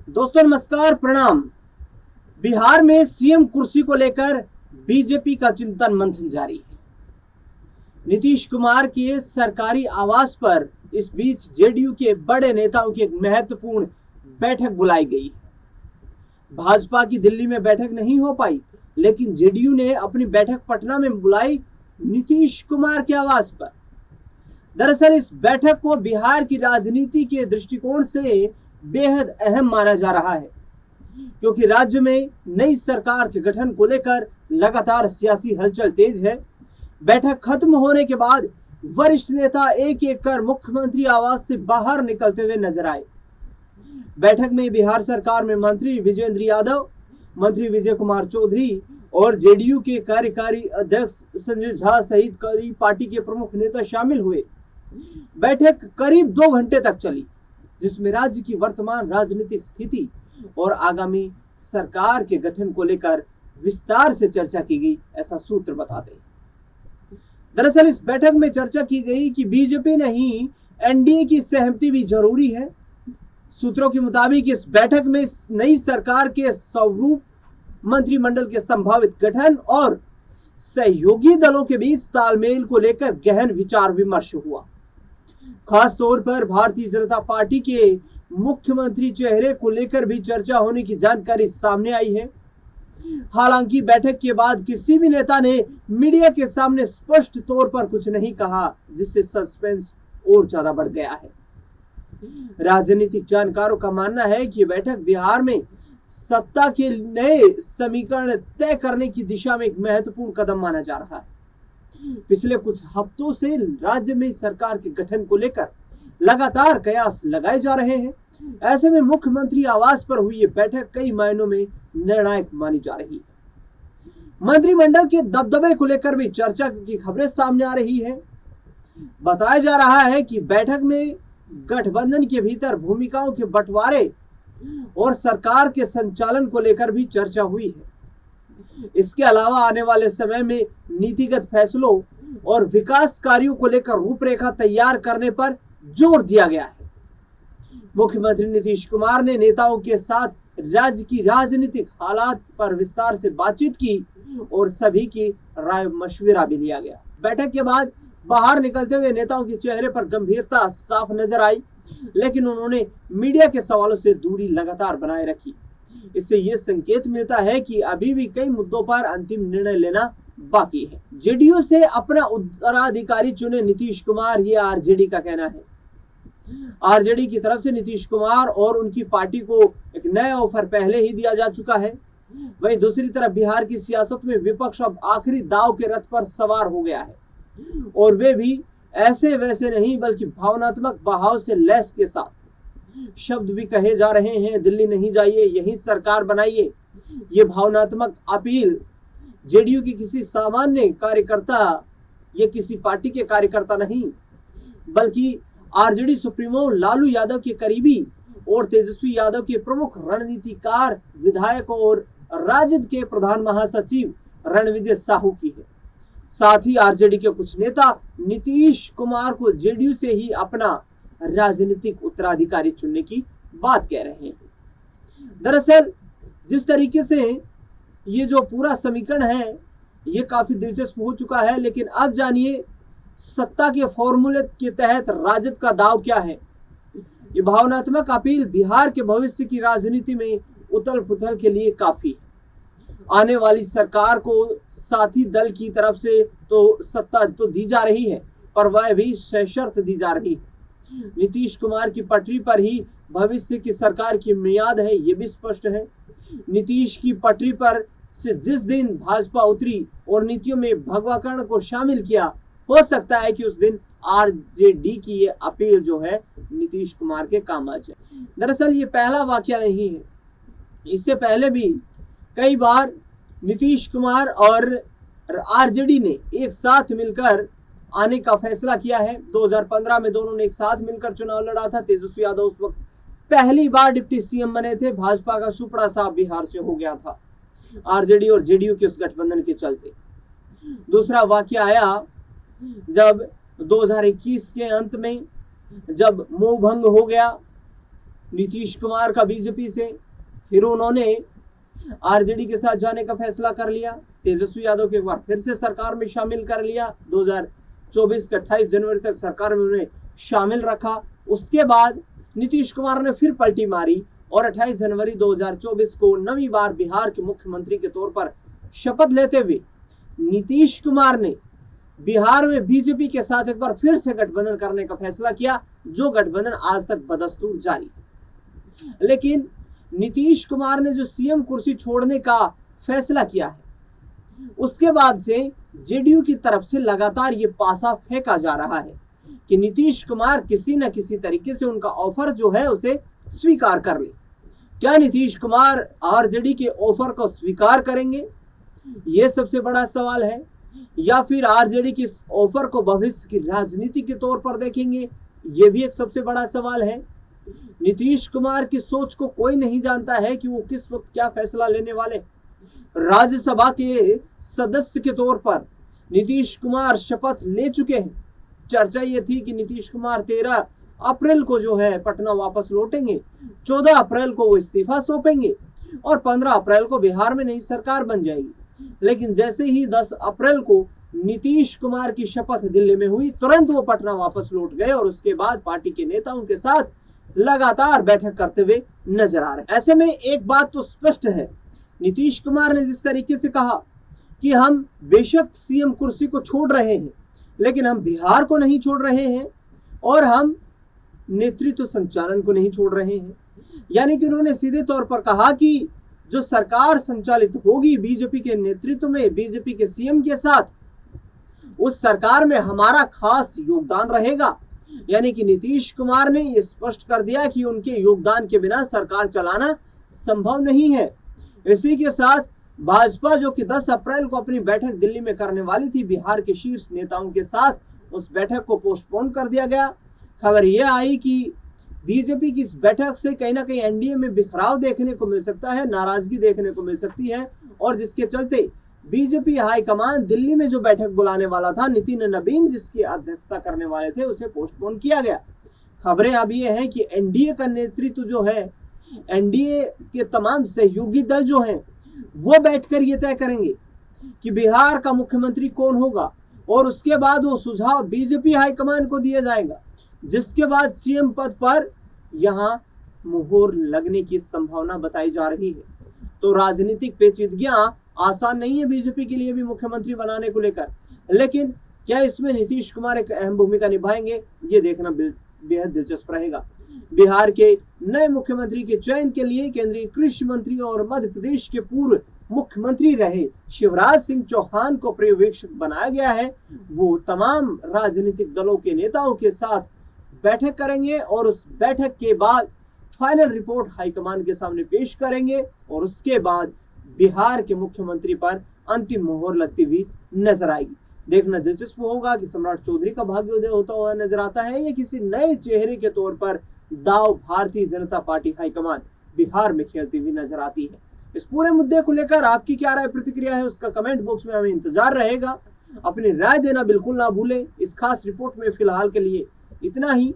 दोस्तों नमस्कार, प्रणाम। बिहार में सीएम कुर्सी को लेकर बीजेपी का चिंतन मंथन जारी है। नीतीश कुमार के सरकारी आवास पर इस बीच जेडीयू के बड़े नेताओं की एक महत्वपूर्ण बैठक बुलाई गई। भाजपा की दिल्ली में बैठक नहीं हो पाई, लेकिन जेडीयू ने अपनी बैठक पटना में बुलाई नीतीश कुमार के आवास पर। दरअसल इस बैठक को बिहार की राजनीति के दृष्टिकोण से बेहद अहम माना जा रहा है, क्योंकि राज्य में नई सरकार के गठन को लेकर लगातार सियासी हलचल तेज है। बैठक खत्म होने के बाद वरिष्ठ नेता एक एक कर मुख्यमंत्री आवास से बाहर निकलते हुए नजर आए। बैठक में बिहार सरकार में मंत्री विजेंद्र यादव, मंत्री विजय कुमार चौधरी और जेडीयू के कार्यकारी अध्यक्ष संजय झा सहित कई पार्टी के प्रमुख नेता शामिल हुए। बैठक करीब 2 घंटे तक चली, जिसमें राज्य की वर्तमान राजनीतिक स्थिति और आगामी सरकार के गठन को लेकर विस्तार से चर्चा की गई, ऐसा सूत्र बताते हैं। दरअसल इस बैठक में चर्चा की गई कि बीजेपी नहीं, एनडीए की सहमति भी जरूरी है। सूत्रों के मुताबिक इस बैठक में नई सरकार के स्वरूप, मंत्रिमंडल के संभावित गठन और सहयोगी दलों के बीच तालमेल को लेकर गहन विचार विमर्श हुआ। खास तौर पर भारतीय जनता पार्टी के मुख्यमंत्री चेहरे को लेकर भी चर्चा होने की जानकारी सामने आई है। हालांकि बैठक के बाद किसी भी नेता ने मीडिया के सामने स्पष्ट तौर पर कुछ नहीं कहा, जिससे सस्पेंस और ज्यादा बढ़ गया है। राजनीतिक जानकारों का मानना है कि बैठक बिहार में सत्ता के नए समीकरण तय करने की दिशा में एक महत्वपूर्ण कदम माना जा रहा है। पिछले कुछ हफ्तों से राज्य में सरकार के गठन को लेकर लगातार कयास लगाए जा रहे हैं। ऐसे में मुख्यमंत्री आवास पर हुई ये बैठक कई मायनों में निर्णायक मानी जा रही है। मंत्रिमंडल के दबदबे को लेकर भी चर्चा की खबरें सामने आ रही है। बताया जा रहा है कि बैठक में गठबंधन के भीतर भूमिकाओं के बंटवारे और सरकार के संचालन को लेकर भी चर्चा हुई है। इसके अलावा आने वाले समय में नीतिगत फैसलों और विकास कार्यों को लेकर रूपरेखा तैयार करने पर जोर दिया गया है। मुख्यमंत्री नीतीश कुमार ने नेताओं के साथ राज्य की राजनीतिक हालात पर विस्तार से बातचीत की और सभी की राय मशविरा भी लिया गया। बैठक के बाद बाहर निकलते हुए नेताओं के चेहरे पर गंभीरता साफ नजर आई, लेकिन उन्होंने मीडिया के सवालों से दूरी लगातार बनाए रखी। इससे यह संकेत मिलता है कि अभी भी कई मुद्दों पर अंतिम निर्णय लेना बाकी है। जेडीयू से अपना उत्तराधिकारी चुने नीतीश कुमार, ये आरजेडी का कहना है। आरजेडी की तरफ से नीतीश कुमार और उनकी पार्टी को एक नया ऑफर पहले ही दिया जा चुका है। वहीं दूसरी तरफ बिहार की सियासत में विपक्ष अब आखिरी दांव के रथ पर सवार हो गया है, और वे भी ऐसे वैसे नहीं बल्कि भावनात्मक बहाव से लैस के साथ। शब्द भी कहे जा रहे हैं, दिल्ली नहीं जाइए, यही सरकार बनाइए। ये भावनात्मक अपील जेडीयू के किसी सामान्य कार्यकर्ता या किसी पार्टी के कार्यकर्ता नहीं, बल्कि आरजेडी सुप्रीमो लालू यादव के करीबी और तेजस्वी यादव के प्रमुख रणनीतिकार, विधायक और राजद के प्रधान महासचिव रणविजय साहू की है। साथ ही आरजेडी के कुछ नेता नीतीश कुमार को जेडीयू से ही अपना राजनीतिक उत्तराधिकारी चुनने की बात कह रहे हैं। दरअसल जिस तरीके से ये जो पूरा समीकरण है, ये काफी दिलचस्प हो चुका है, लेकिन अब जानिए सत्ता के फॉर्मूले के तहत राजद का दाव क्या है। ये भावनात्मक अपील बिहार के भविष्य की राजनीति में उथल पुथल के लिए काफी है। आने वाली सरकार को साथी दल की तरफ से तो सत्ता तो दी जा रही है, पर वह भी सशर्त दी जा रही है। नीतीश कुमार की पटरी पर ही भविष्य की सरकार की मियाद है, ये भी स्पष्ट है। नीतीश की पटरी पर से जिस दिन भाजपा उतरी और नीतियों में भगवाकरण को शामिल किया, हो सकता है कि उस दिन आरजेडी की ये अपील जो है नीतीश कुमार के काम आ जाए। दरअसल ये पहला वाकया नहीं है, इससे पहले भी कई बार नीतीश कुमार और आरजेडी ने एक साथ मिलकर आने का फैसला किया है। 2015 में दोनों ने एक साथ मिलकर चुनाव लड़ा था। तेजस्वी यादव उस वक्त पहली बार डिप्टी सीएम बने थे। भाजपा का सुपड़ा साफ बिहार से हो गया था आरजेडी और जेडीयू के उस गठबंधन के चलते। दूसरा वाकया आया जब 2021 के अंत में जब मोह भंग हो गया नीतीश कुमार का बीजेपी से, फिर उन्होंने आरजेडी के साथ जाने का फैसला कर लिया, तेजस्वी यादव को एक बार फिर से सरकार में शामिल कर लिया, 2024 के 28 जनवरी तक सरकार में उन्हें शामिल रखा। उसके बाद नीतीश कुमार ने फिर पलटी मारी और 28 जनवरी 2024 को नवी बार बिहार के मुख्यमंत्री के तौर पर शपथ लेते हुए नीतीश कुमार ने बिहार में बीजेपी के साथ एक बार फिर से गठबंधन करने का फैसला किया, जो गठबंधन आज तक बदस्तूर जारी है। लेकिन नीतीश कुमार ने जो सीएम कुर्सी छोड़ने का फैसला किया है, उसके बाद से जेडीयू की तरफ से लगातार ये पासा फेंका जा रहा है कि नीतीश कुमार किसी न किसी तरीके से उनका ऑफर जो है उसे स्वीकार कर ले। क्या नीतीश कुमार आरजेडी के ऑफर को स्वीकार करेंगे, ये सबसे बड़ा सवाल है, या फिर आरजेडी की ऑफर को भविष्य की राजनीति के तौर पर देखेंगे, ये भी एक सबसे बड़ा सवाल है। नीतीश कुमार की सोच को कोई नहीं जानता है कि वो किस वक्त क्या फैसला लेने वाले। राज्यसभा के सदस्य के तौर पर नीतीश कुमार शपथ ले चुके हैं। चर्चा ये थी कि नीतीश कुमार 13 अप्रैल को जो है पटना वापस लौटेंगे, 14 अप्रैल को वो इस्तीफा सौंपेंगे और 15 अप्रैल को बिहार में नई सरकार बन जाएगी। लेकिन जैसे ही 10 अप्रैल को नीतीश कुमार की शपथ दिल्ली में हुई, तुरंत वो पटना वापस लौट गए और उसके बाद पार्टी के नेताओं के साथ लगातार बैठक करते हुए नजर आ रहे हैं। ऐसे में एक बात तो स्पष्ट है, नीतीश कुमार ने जिस तरीके से कहा कि हम बेशक सीएम कुर्सी को छोड़ रहे हैं, लेकिन हम बिहार को नहीं छोड़ रहे हैं और हम नेतृत्व संचालन को नहीं छोड़ रहे हैं। यानी कि उन्होंने सीधे तौर पर कहा कि जो सरकार संचालित होगी बीजेपी के नेतृत्व में, बीजेपी के सीएम के साथ, उस सरकार में हमारा खास योगदान रहेगा। यानी कि नीतीश कुमार ने यह स्पष्ट कर दिया कि उनके योगदान के बिना सरकार चलाना संभव नहीं है। इसी के साथ भाजपा जो कि 10 अप्रैल को अपनी बैठक दिल्ली में करने वाली थी बिहार के शीर्ष नेताओं के साथ, उस बैठक को पोस्टपोन कर दिया गया। खबर यह आई कि बीजेपी की इस बैठक से कहीं ना कहीं एनडीए में बिखराव देखने को मिल सकता है, नाराजगी देखने को मिल सकती है, और जिसके चलते बीजेपी हाईकमान दिल्ली में जो बैठक बुलाने वाला था, नितिन नवीन जिसकी अध्यक्षता करने वाले थे, उसे पोस्टपोन किया गया। खबरें अब ये हैं कि एनडीए का नेतृत्व जो है, एनडीए के तमाम सहयोगी दल जो हैं, वो बैठकर ये तय करेंगे कि बिहार का मुख्यमंत्री कौन होगा, और उसके बाद वो सुझाव बीजेपी हाईकमान को दिया जाएगा, जिसके बाद सीएम पद पर यहां मुहर लगने की संभावना बताई जा रही है। तो राजनीतिक पेचीदगियां आसान नहीं है बीजेपी के लिए भी मुख्यमंत्री बनाने को लेकर, लेकिन क्या इसमें नीतीश कुमार एक अहम भूमिका निभाएंगे, ये देखना बेहद दिलचस्प रहेगा। बिहार के नए मुख्यमंत्री के चयन के लिए केंद्रीय कृषि मंत्री और मध्य प्रदेश के पूर्व मुख्यमंत्री रहे शिवराज सिंह चौहान को पर्यवेक्षक बनाया गया है। वो तमाम राजनीतिक दलों के नेताओं के साथ बैठक करेंगे और उस बैठक के बाद फाइनल रिपोर्ट हाईकमान के सामने पेश करेंगे, और उसके बाद बिहार के मुख्यमंत्री पर अंतिम मोहर लगती हुई नजर आएगी। देखना दिलचस्प होगा कि सम्राट चौधरी का भाग्योदय होता हुआ नजर आता है या किसी नए चेहरे के तौर पर दाव भारतीय जनता पार्टी हाईकमान बिहार में खेलती हुई नजर आती है। इस पूरे मुद्दे को लेकर आपकी क्या राय प्रतिक्रिया है, उसका कमेंट बॉक्स में हमें इंतजार रहेगा। अपनी राय देना बिल्कुल ना भूलें। इस खास रिपोर्ट में फिलहाल के लिए इतना ही।